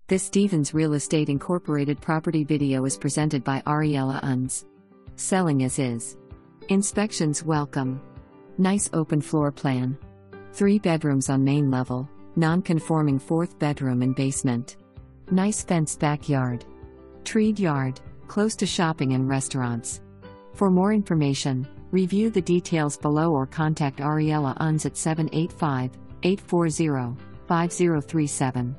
This Stevens Real Estate Incorporated property video is presented by Ariela Unz. Selling as is. Inspections welcome. Nice open floor plan. 3 bedrooms on main level, non-conforming 4th bedroom and basement. Nice fenced backyard. Treed yard, close to shopping and restaurants. For more information, review the details below or contact Ariela Unz at 785-840-5037.